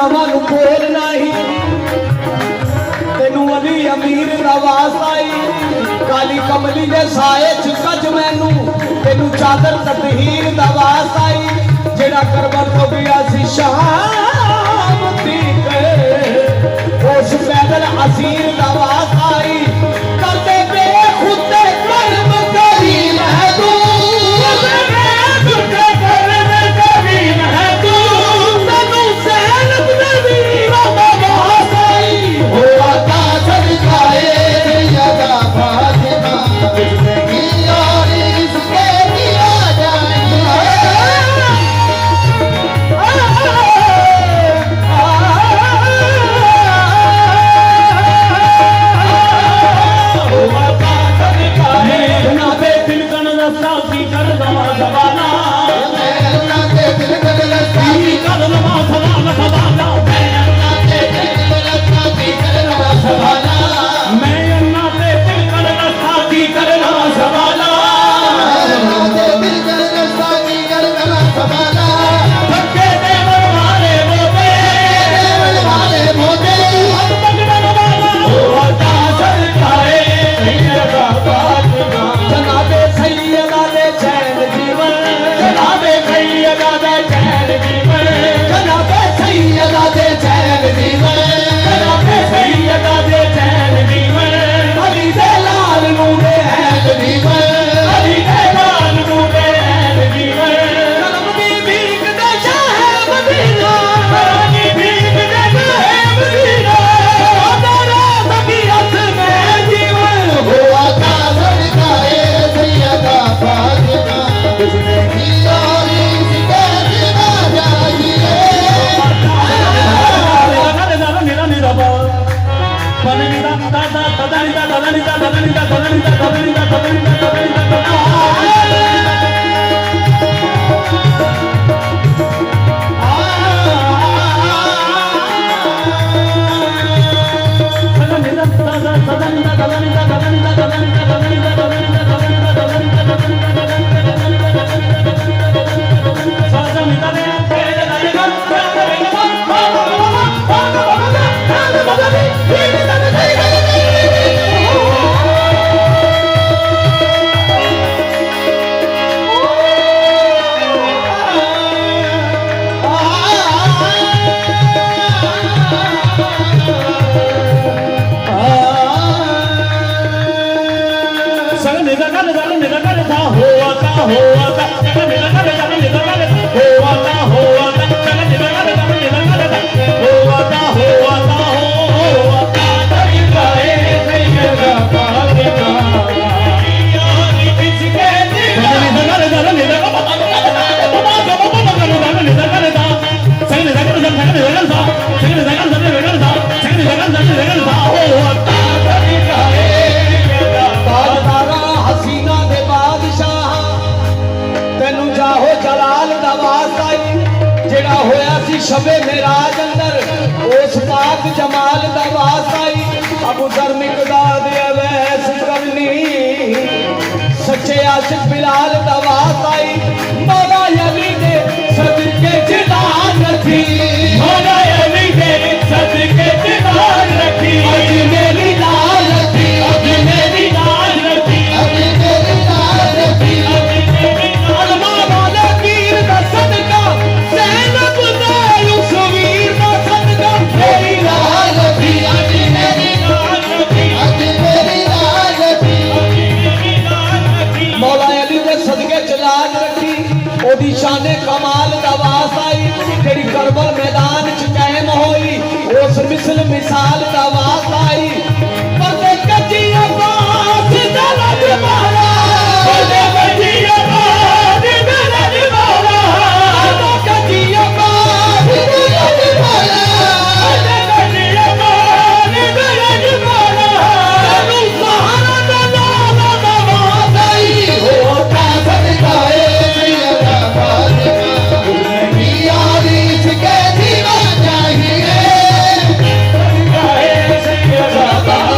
मावां नूं बोलना ही तेनू अली अमीर दा वास्ता आई काली कमली दे साए च कज मैनू तेनू चादर ततहीर दा वास्ता आई जेड़ा करबल तो गया सी शाम तक उस पैदल असीर दा वास्ता आई करदे बेखुदे कर्म करीम है तू शबे मेराज अंदर उस पाक जमाल दा वास्ता आई अबू दर मिकदाद अवैस करनी सच्चे आशिक बिलाल दा वास्ता आई मौला अली दे सदके जिलाल रखी मौला अली दे सदके जिलाल रखी अज मेरी लाल रखी अज मेरी लाल रखी अज मेरी लाल रखी अज मेरी लाल मौला पीर दा सदका सैनब दा मौला अली दे सदके चलाज रखी ओदी शाने कमाल दा वास्ता आई जेड़ी करबल मैदान च कायम होई उस मिसल मिसाल दा वास्ता आई परदे कच्ची आवाज दा लजमाला परदे कच्ची आवाज दा लजमाला परदे कच्ची आवाज दा लजमाला परदे कच्ची आवाज दा लजमाला तू सहारा दा लाला दा वास्ता आई होता सदकाए सैयदा फातिमा मेरी यारी के दीवा चाहिए सदकाए सैयदा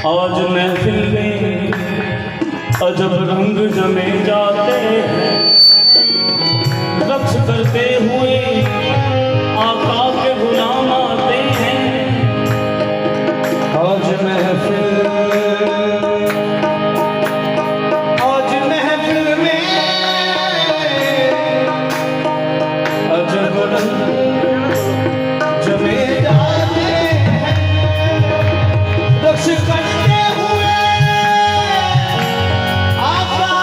आज महफिल में अजब रंग जमे जाते हैं, रक्स करते हुए आका के गुलाम आते हैं। आज महफिल में अजब रंग जमे जाते हैं, रक्स करते हुए आका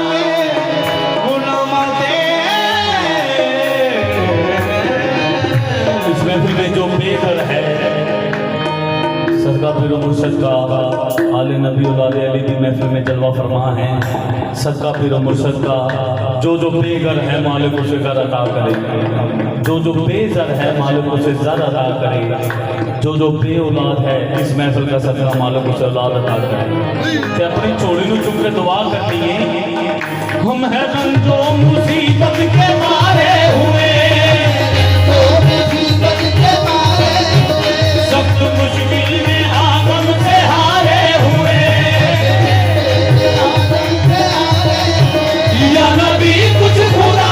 के गुलाम आते हैं। इस महफिल में जो बेघर है, सदका पीर मुर्शद का आले नबी औलाद अली की महफिल में जलवा फरमा है। सदका पीर मुर्शद का जो बेघर है मालिक उसे घर अता करे, जो बेज़र है मालिक उसे ज़र अता करे, जो बे औलाद है इस महफिल का सदका मालिक उसे औलाद अता करे। ते अपनी चोली नूं चुम के दुआ करती है। हम है रंजो मुसीबत के मारे हुए, सख्त मुश्किल में आगम से हारे हुए, या नबी कुछ खुदा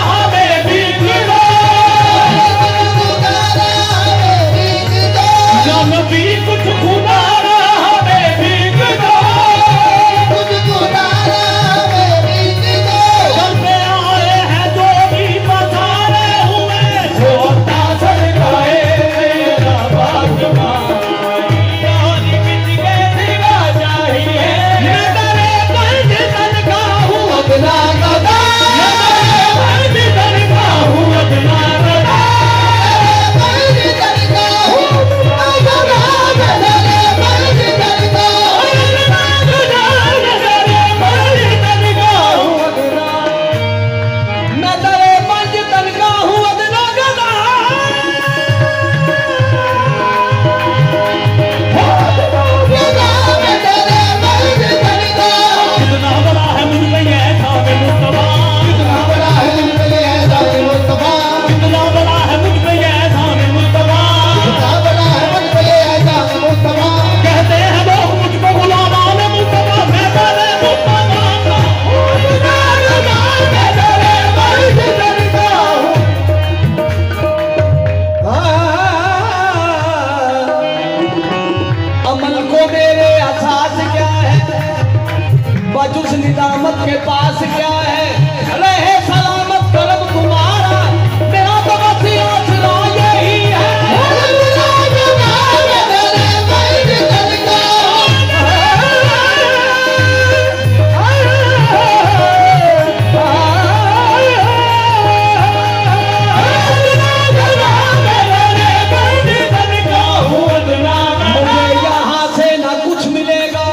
हमें भी दो, या नबी कुछ खुदा हमें भी दो, घर पे आए हैं जो भी पधारे हुए, छोटा सदकाए मेरा बादशाह। निजामत के पास क्या है, रहे सलामत करम तुम्हारा, मेरा तो बस आसरा यही है। मुझे यहाँ से ना कुछ मिलेगा,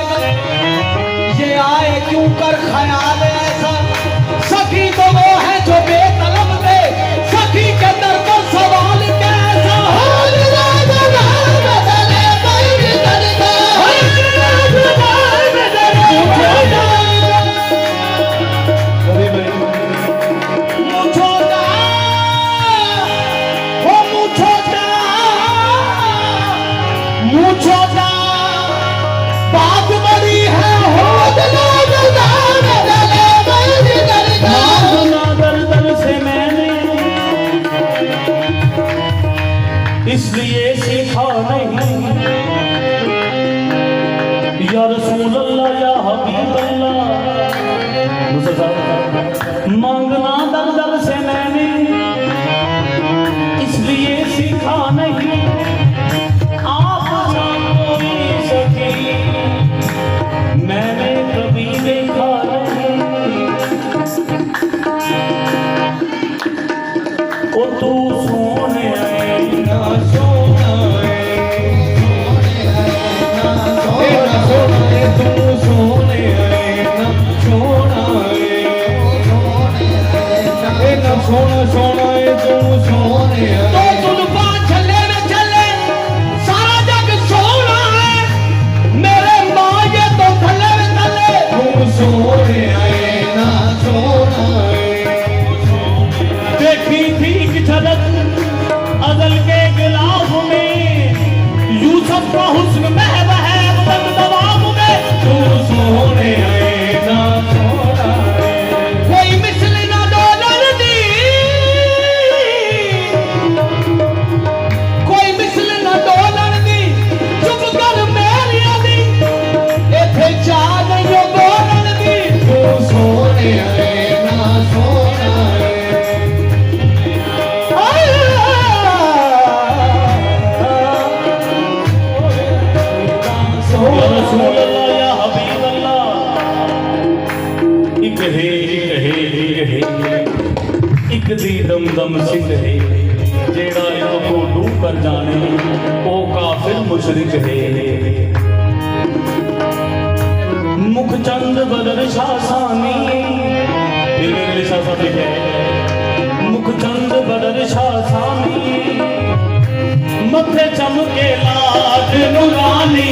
ये आए क्यों कर ख्याल ऐसा, सखी तो वो है जो बेतलब दे, सखी के दर पर सवाल कैसा। मुझोटा बात बड़ी है हो दल से मैंने इसलिए सीखा नहीं, या रसूल अल्लाह या हबीब अल्लाह। मांगना दल से मैंने इसलिए सीखा नहीं, आप कोई सकी मैंने कभी देखा नहीं। ओ तू सोने ना सोना तू सोने ना सोना सोना सोना तू सोने तो जुल्फा चले न चले सारा जग सोना है, मेरे माँ ये तो थले थले तू सोने ना सोना। देखी थी कि झलक अजल के गिलाफ में यूसुफ का हुस्न महबूब दमदम सिंह है जेड़ा इनको डूब कर जाने ओ काफिर मुशरिक है। मुखचंद बदर शाह सानी शाह साहब लिखे मुखचंद बदर शाह सानी मथे चमके लाज नुरानी